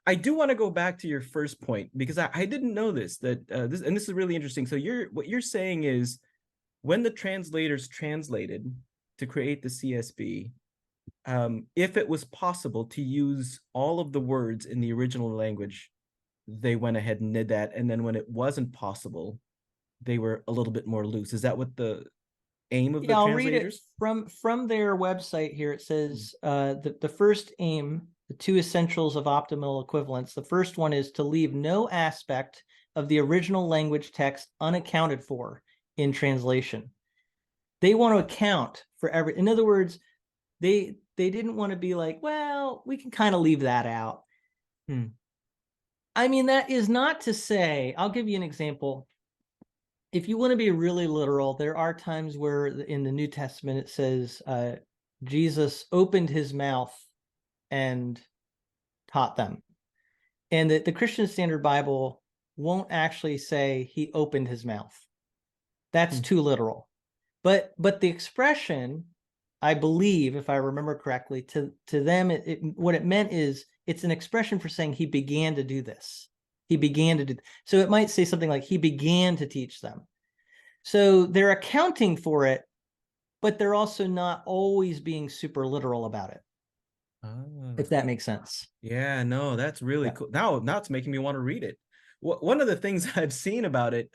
I do want to go back to your first point because I didn't know this, that this is really interesting. So what you're saying is when the translators translated to create the CSB, if it was possible to use all of the words in the original language, they went ahead and did that. And then when it wasn't possible, they were a little bit more loose. Is that what the aim of the Yeah, I'll read it translators? from their website here. It says the first aim, the two essentials of optimal equivalence. The first one is to leave no aspect of the original language text unaccounted for in translation. They want to account for every. In other words, they didn't want to be like, well, we can kind of leave that out. I mean, that is not to say, I'll give you an example. If you want to be really literal, there are times where in the New Testament it says Jesus opened his mouth and taught them. And the Christian Standard Bible won't actually say he opened his mouth. That's too literal. But the expression, I believe, if I remember correctly, to them, what it meant is it's an expression for saying he began to do this. He began to do. So it might say something like he began to teach them. So they're accounting for it, but they're also not always being super literal about it. If that makes sense. Yeah, no, that's really cool. Now it's making me want to read it. One of the things I've seen about it,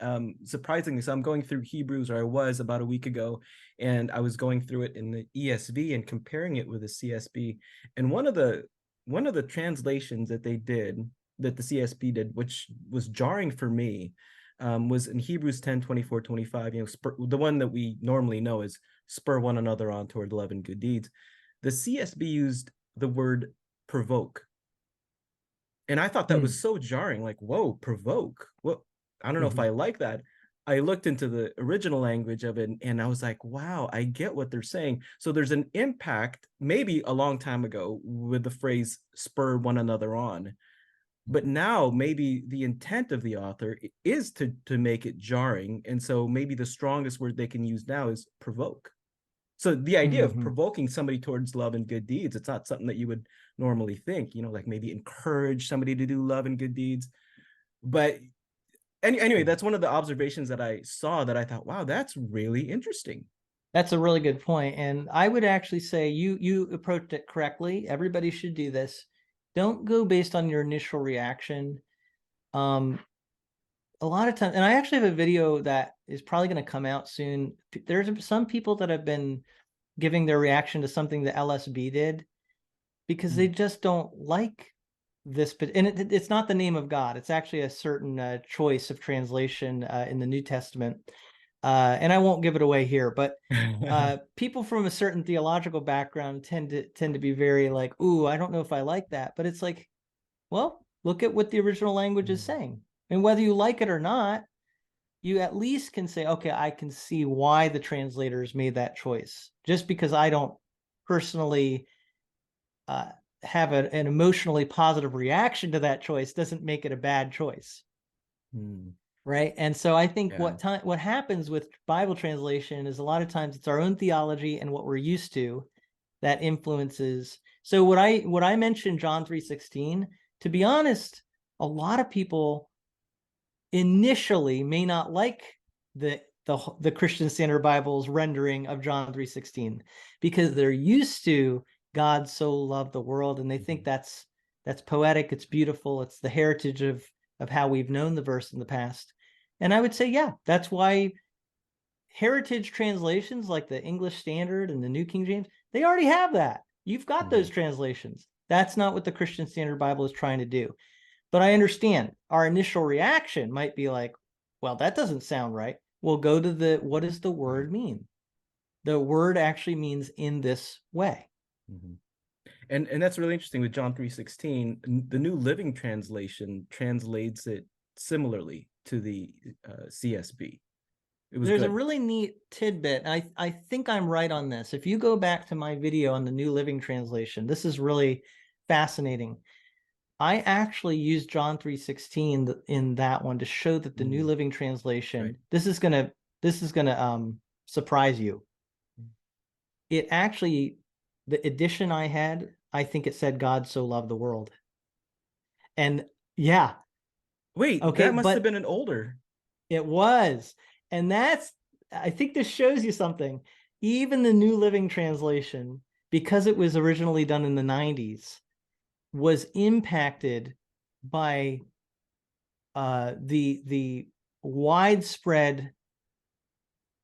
surprisingly, so I'm going through Hebrews, or I was about a week ago, and I was going through it in the ESV and comparing it with the CSB. And one of the translations that they did, that the CSB did, which was jarring for me, was in Hebrews 10, 24, 25, the one that we normally know is spur one another on toward love and good deeds. The CSB used the word provoke. And I thought that was so jarring, like, whoa, provoke. Well, I don't know if I like that. I looked into the original language of it and I was like, wow, I get what they're saying. So there's an impact, maybe a long time ago, with the phrase spur one another on. But now maybe the intent of the author is to make it jarring. And so maybe the strongest word they can use now is provoke. So the idea of provoking somebody towards love and good deeds, it's not something that you would normally think, like maybe encourage somebody to do love and good deeds. But anyway, that's one of the observations that I saw that I thought, wow, that's really interesting. That's a really good point. And I would actually say you approached it correctly. Everybody should do this. Don't go based on your initial reaction. A lot of times, and I actually have a video that is probably going to come out soon. There's some people that have been giving their reaction to something the LSB did because they just don't like this. But and it's not the name of God. It's actually a certain choice of translation in the New Testament. And I won't give it away here, but people from a certain theological background tend to be very like, ooh, I don't know if I like that. But it's like, well, look at what the original language is saying. And whether you like it or not, you at least can say, okay, I can see why the translators made that choice. Just because I don't personally have an emotionally positive reaction to that choice doesn't make it a bad choice. Right. And so I think what happens with Bible translation is a lot of times it's our own theology and what we're used to that influences. So what I mentioned John 3:16, to be honest, a lot of people initially may not like the Christian Standard Bible's rendering of John 3:16 because they're used to God so loved the world and they think that's poetic, it's beautiful, it's the heritage of how we've known the verse in the past. And I would say, yeah, that's why heritage translations like the English Standard and the New King James, they already have that. You've got those translations. That's not what the Christian Standard Bible is trying to do. But I understand our initial reaction might be like, well, that doesn't sound right. We'll go to what does the word mean? The word actually means in this way. And that's really interesting with John 3:16. The New Living Translation translates it similarly to the CSB. There's a really neat tidbit. I think I'm right on this. If you go back to my video on the New Living Translation, this is really fascinating. I actually used John 3:16 in that one to show that the New Living Translation, this is gonna surprise you. It actually, the edition I had, I think it said God so loved the world. And yeah, Wait, okay, that must have but been an older. it was. And I think this shows you something. Even the New Living Translation, because it was originally done in the 90s, was impacted by the widespread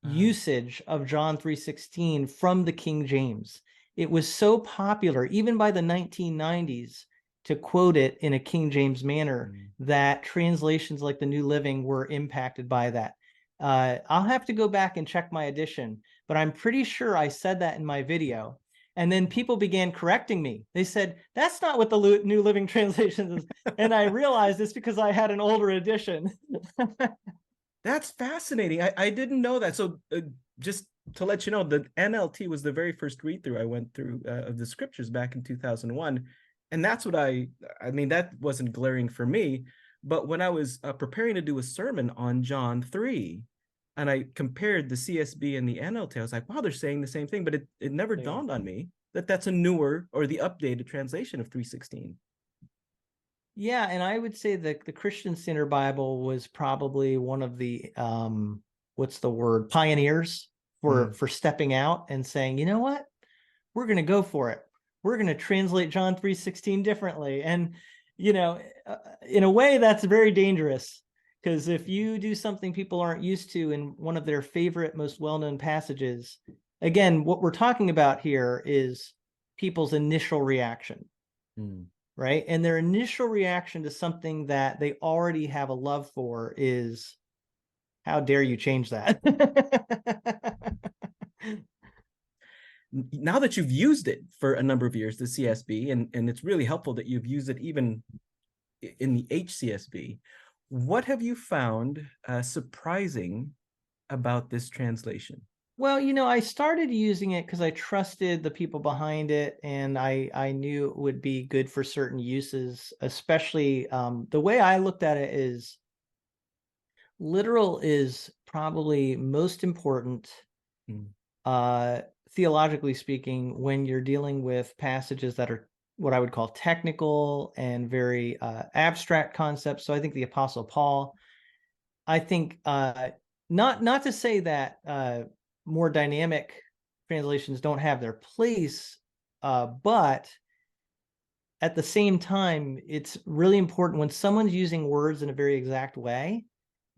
Uh, usage of John 3:16 from the King James. It was so popular, even by the 1990s, to quote it in a King James manner, mm. that translations like the New Living were impacted by that. I'll have to go back and check my edition, but I'm pretty sure I said that in my video. And then people began correcting me. They said, that's not what the New Living Translation is. And I realized it's because I had an older edition. That's fascinating. I didn't know that. So just to let you know, the NLT was the very first read through I went through of the scriptures back in 2001. And that's what I mean, that wasn't glaring for me. But when I was preparing to do a sermon on John 3, and I compared the CSB and the NLT, I was like, wow, they're saying the same thing. But it never They are. dawned on me that that's a newer or the updated translation of 3:16. Yeah, and I would say that the Christian Standard Bible was probably one of the what's the word, pioneers Mm. for stepping out and saying, you know what, we're going to go for it. We're going to translate John 3:16 differently. And in a way, that's very dangerous, because if you do something people aren't used to in one of their favorite, most well-known passages, again, what we're talking about here is people's initial reaction, Mm. right? And their initial reaction to something that they already have a love for is, how dare you change that? Now that you've used it for a number of years, the CSB, and it's really helpful that you've used it even in the HCSB, what have you found surprising about this translation? Well, I started using it because I trusted the people behind it, and I knew it would be good for certain uses. Especially the way I looked at it is, literal is probably most important, Mm. uh, theologically speaking, when you're dealing with passages that are what I would call technical and very abstract concepts. So I think the Apostle Paul, I think, not to say that more dynamic translations don't have their place, but at the same time, it's really important when someone's using words in a very exact way.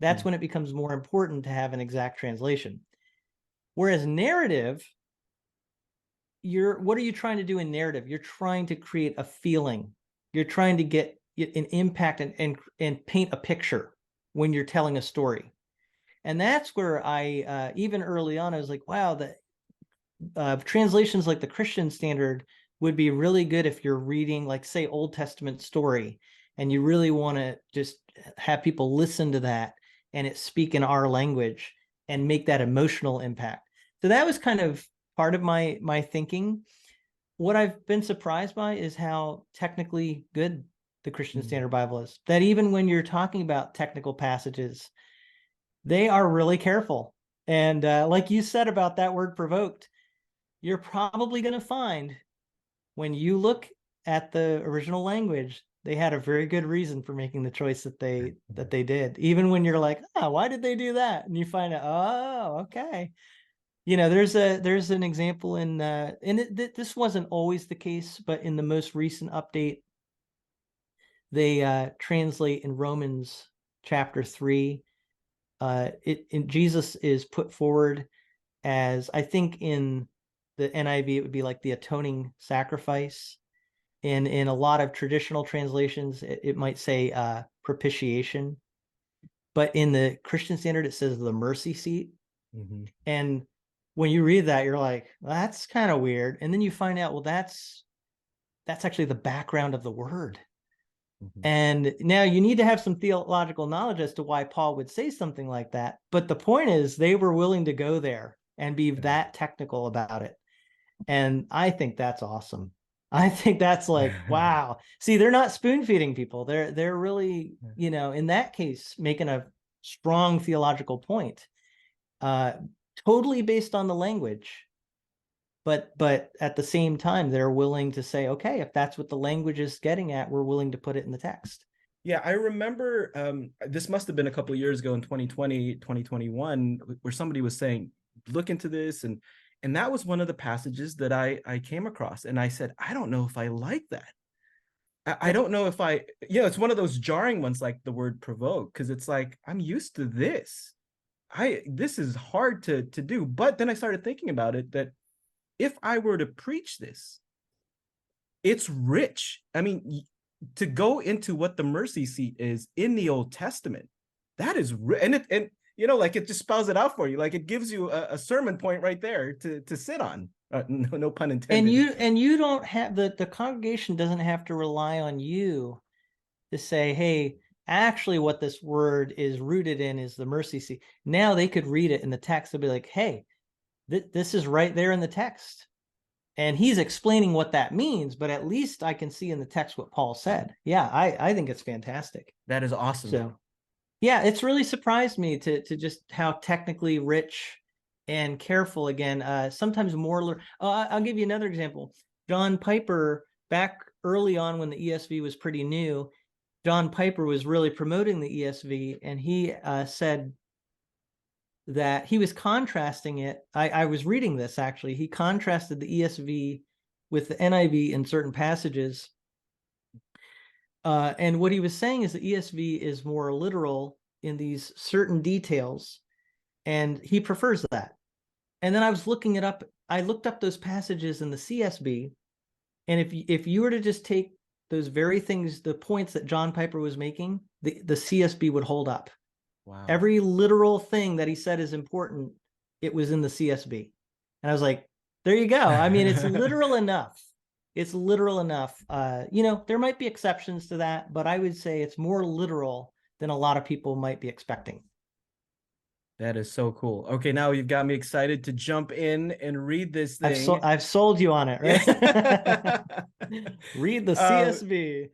That's Mm. when it becomes more important to have an exact translation. Whereas narrative, what are you trying to do in narrative? You're trying to create a feeling. You're trying to get an impact and paint a picture when you're telling a story. And that's where I even early on, I was like, wow, the translations like the Christian Standard would be really good if you're reading, like, say, Old Testament story, and you really want to just have people listen to that and it speak in our language and make that emotional impact. So that was kind of part of my thinking. What I've been surprised by is how technically good the Christian Mm. Standard Bible is. That even when you're talking about technical passages, they are really careful. And like you said about that word provoked, you're probably going to find, when you look at the original language, they had a very good reason for making the choice that they did. Even when you're like, why did they do that? And you find out, oh, okay. There's an example in this wasn't always the case, but in the most recent update, they translate in Romans chapter 3. Jesus is put forward as, I think in the NIV, it would be like the atoning sacrifice. And in a lot of traditional translations, it might say propitiation. But in the Christian Standard, it says the mercy seat. Mm-hmm. And when you read that, you're like, well, that's kind of weird. And then you find out, well, that's actually the background of the word. Mm-hmm. And now you need to have some theological knowledge as to why Paul would say something like that. But the point is, they were willing to go there and be that technical about it. And I think that's awesome. I think that's like, wow. See, they're not spoon feeding people. They're really, in that case, making a strong theological point, uh, totally based on the language. but at the same time, they're willing to say, okay, if that's what the language is getting at, we're willing to put it in the text. Yeah, I remember this must have been a couple of years ago in 2020, 2021, where somebody was saying, look into this. And that was one of the passages that I came across. And I said, I don't know if I like that. I Yep. don't know if it's one of those jarring ones like the word provoke, because it's like, I'm used to this. This is hard to do. But then I started thinking about it that if I were to preach this, it's rich. I mean, to go into what the mercy seat is in the Old Testament, that is, and like it just spells it out for you. Like it gives you a sermon point right there to sit on. No pun And intended. you don't have the congregation doesn't have to rely on you to say, hey, actually what this word is rooted in is the mercy seat. Now they could read it in the text. They'll be like, hey, this is right there in the text. And he's explaining what that means, but at least I can see in the text what Paul said. Yeah, I think it's fantastic. That is awesome. So yeah, it's really surprised me to just how technically rich and careful again. Sometimes more. I'll give you another example. John Piper, back early on when the ESV was pretty new, John Piper was really promoting the ESV, and he said that he was contrasting it. I was reading this actually. He contrasted the ESV with the NIV in certain passages. And what he was saying is the ESV is more literal in these certain details, and he prefers that. And then I was looking it up. I looked up those passages in the CSB, and if you were to just take those very things, the points that John Piper was making, the CSB would hold up. Wow. Every literal thing that he said is important, it was in the CSB. And I was like, there you go. I mean, it's literal enough. It's literal enough. There might be exceptions to that, but I would say it's more literal than a lot of people might be expecting. That is so cool. Okay, now you've got me excited to jump in and read this thing. I've sold you on it, right? Yeah. Read the CSB.